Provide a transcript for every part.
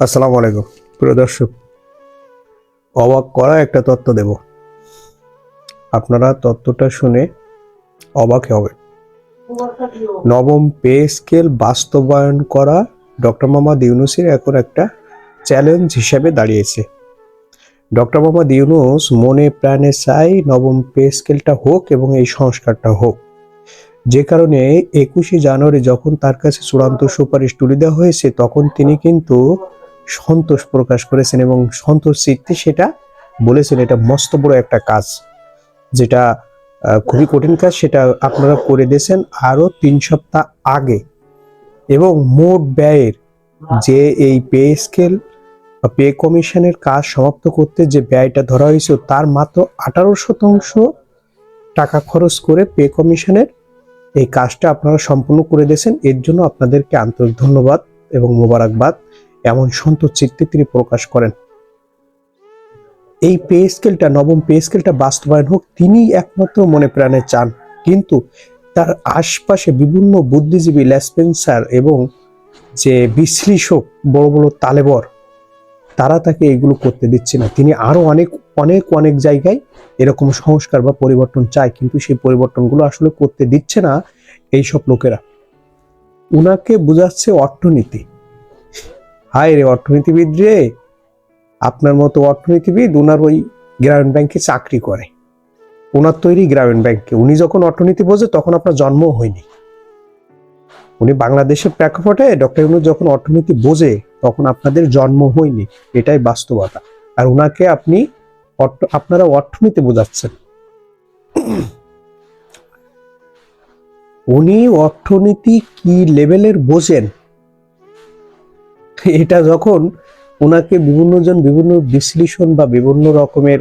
আসসালামু আলাইকুম প্রিয় দর্শক, অবাক করা একটা তথ্য দেব। আপনারা তথ্যটা শুনে অবাক হবেন। নবম পে স্কেল বাস্তবায়ন করা ডক্টর মোহাম্মদ ইউনূসের এখন একটা চ্যালেঞ্জ হিসেবে দাঁড়িয়েছে। ডক্টর মোহাম্মদ ইউনূস মনে প্রাণে চাই নবম পে স্কেলটা হোক এবং এই সংস্কারটা হোক। যে কারণে 21শে জানুয়ারি যখন তার কাছে চূড়ান্ত সুপারিশ তুলে দেওয়া হয়েছে, তখন তিনি কিন্তু সন্তোষ প্রকাশ করেছেন এবং সন্তোষ চিত্তে সেটা বলেছেন এটা মস্ত বড় একটা কাজ, যেটা খুবই কঠিন কাজ, সেটা আপনারা করে দিয়েছেন আরো 3 সপ্তাহ আগে। এবং মোট ব্যয়ের যে এই পে স্কেল বা পে কমিশনের কাজ সমাপ্ত করতে যে ব্যয়টা ধরা হয়েছিল তার মাত্র 18% টাকা খরচ করে পে কমিশনের এই কাজটা আপনারা সম্পূর্ণ করে দিয়েছেন। এর জন্য আপনাদেরকে আন্তরিক ধন্যবাদ এবং মোবারকবাদ, এমন সন্তোষ চিত্তে তিনি প্রকাশ করেন। এই পে স্কেলটা, নবম পে স্কেলটা বাস্তবায়ন হোক, তিনি একমাত্র মনে প্রাণে চান। কিন্তু তার আশপাশে বিভিন্ন বুদ্ধিজীবী, লেসপেন্সার এবং যে বিশ্লেষক, বড় বড় তালেবর, তারা তাকে এগুলো করতে দিচ্ছে না। তিনি আরো অনেক অনেক অনেক জায়গায় এরকম সংস্কার বা পরিবর্তন চায়, কিন্তু সেই পরিবর্তনগুলো আসলে করতে দিচ্ছে না এইসব লোকেরা। উনাকে বোঝাচ্ছে অর্থনীতি। হায় রে অর্থনীতিবিদ রে, আপনার মতো অর্থনীতিবিদ উনার ওই গ্রামীণ ব্যাংকে চাকরি করে, উনার তৈরি গ্রামীণ ব্যাংকে। উনি যখন অর্থনীতি বোঝে তখন আপনার জন্মও হয়নি। উনি বাংলাদেশের প্রেক্ষাপটে ডক্টর ইউনূস যখন অর্থনীতি বোঝে তখন আপনাদের জন্ম হয়নি, এটাই বাস্তবতা। আর উনাকে আপনারা অর্থনীতি বোঝাচ্ছেন। উনি অর্থনীতি কি লেভেলের বোঝেন, এটা যখন ওনাকে বিভিন্ন জন বিভিন্ন বিশ্লেষণ বা বিভিন্ন রকমের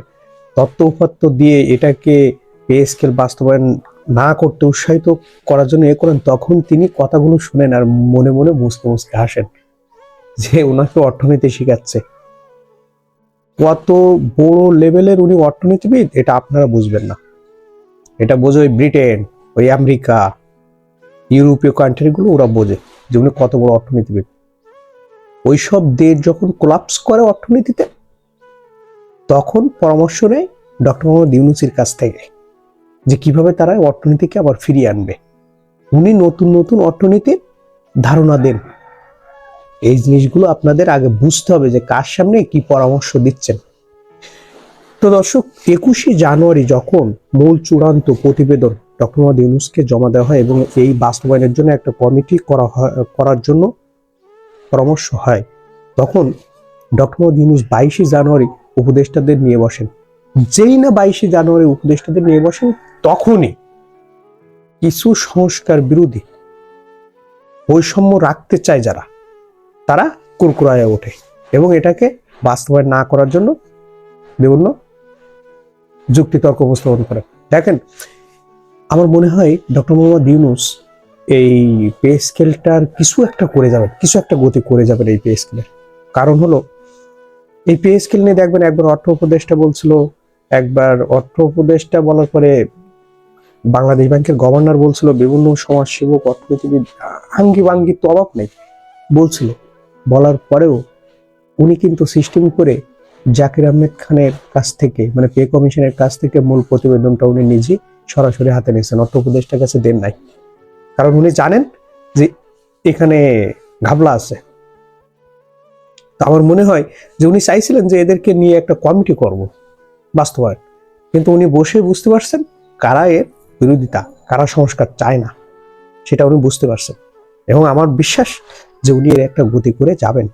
তত্ত্ব উপাত্ত দিয়ে এটাকে পে স্কেল বাস্তবায়ন না করতে উৎসাহিত করার জন্য করেন, তখন তিনি কথাগুলো শুনেন আর মনে মনে মুসকে মুসকে হাসেন যে ওনাকে অর্থনীতি শিখাচ্ছে। কত বড় লেভেলের উনি অর্থনীতিবিদ এটা আপনারা বুঝবেন না। এটা বোঝে ওই ব্রিটেন, ওই আমেরিকা, ইউরোপীয় কান্ট্রিগুলো, ওরা বোঝে যে উনি কত বড় অর্থনীতিবিদ। ওইসব দেশ যখন কোলাপস করে অর্থনীতিতে, তখন পরামর্শ নেয় ডক্টর মোহাম্মদ ইউনূসের কাছ থেকে যে কিভাবে তারা অর্থনীতিকে আবার ফিরিয়ে আনবে। উনি নতুন নতুন অর্থনীতির ধারণা দেন। এই জিনিসগুলো আপনাদের আগে বুঝতে হবে যে কার সামনে কি পরামর্শ দিচ্ছেন। তো দর্শক, 21শে জানুয়ারি যখন মূল চূড়ান্ত প্রতিবেদন ডক্টর মোহাম্মদ ইউনূসকে জমা দেওয়া হয় এবং এই বাস্তবায়নের জন্য একটা কমিটি করার জন্য পরামর্শ হয়, তখন ডক্টর মোহাম্মদ ইউনূস 22শে জানুয়ারি উপদেষ্টাদের নিয়ে বসেন। যেই না 22শে জানুয়ারি উপদেষ্টাদের নিয়ে বসেন, তখনই কিছু সংস্কার বিরোধী, বৈষম্য রাখতে চায় যারা, তারা কুরকুরায়ে ওঠে এবং এটাকে বাস্তবায়ন না করার জন্য বিভিন্ন যুক্তিতর্ক উপস্থাপন করে। দেখেন, আমার মনে হয় ডক্টর মোহাম্মদ ইউনূস এই পে স্কেলটার কিছু একটা করে যাবেন, কিছু একটা গতি করে যাবেন এই পে স্কেলের। কারণ হলো, এই পে স্কেল নিয়ে দেখবেন একবার অর্থ উপদেষ্টা বলছিল, একবার অর্থ উপদেষ্টা বলার পরে বাংলাদেশ ব্যাংকের গভর্নর বলছিল, বিভিন্ন সমাজসেবক, অর্থনীতিবিদ, আঙ্গি বাঙ্গি তো অভাব নেই বলছিল। বলার পরেও উনি কিন্তু সিস্টেম করে জাকির আহমেদ খানের কাছ থেকে, মানে পে কমিশনের কাছ থেকে মূল প্রতিবেদনটা উনি নিজে সরাসরি হাতে নিয়েছেন, অর্থ উপদেষ্টার কাছে দেন নাই। কারণ উনি জানেন যে এখানে ঘাবলা আছে। তো আমার মনে হয় যে উনি চাইছিলেন যে এদেরকে নিয়ে একটা কমিটি করব বাস্তবায়ন, কিন্তু উনি বসে বুঝতে পারছেন কারা এর বিরোধিতা, কারা সংস্কার চায় না, সেটা উনি বুঝতে পারছেন। এবং আমার বিশ্বাস যে উনি এর একটা গতি করে যাবেন।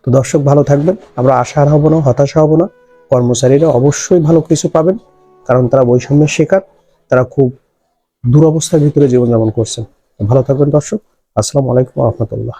তো দর্শক, ভালো থাকবেন। আমরা আশার হব না, হতাশা হব না। কর্মচারীরা অবশ্যই ভালো কিছু পাবেন, কারণ তারা বৈষম্যের শিকার, তারা খুব দুরবস্থার ভিতরে জীবনযাপন করছেন। ভালো থাকবেন দর্শক। আসসালামু আলাইকুম ওয়া রাহমাতুল্লাহ।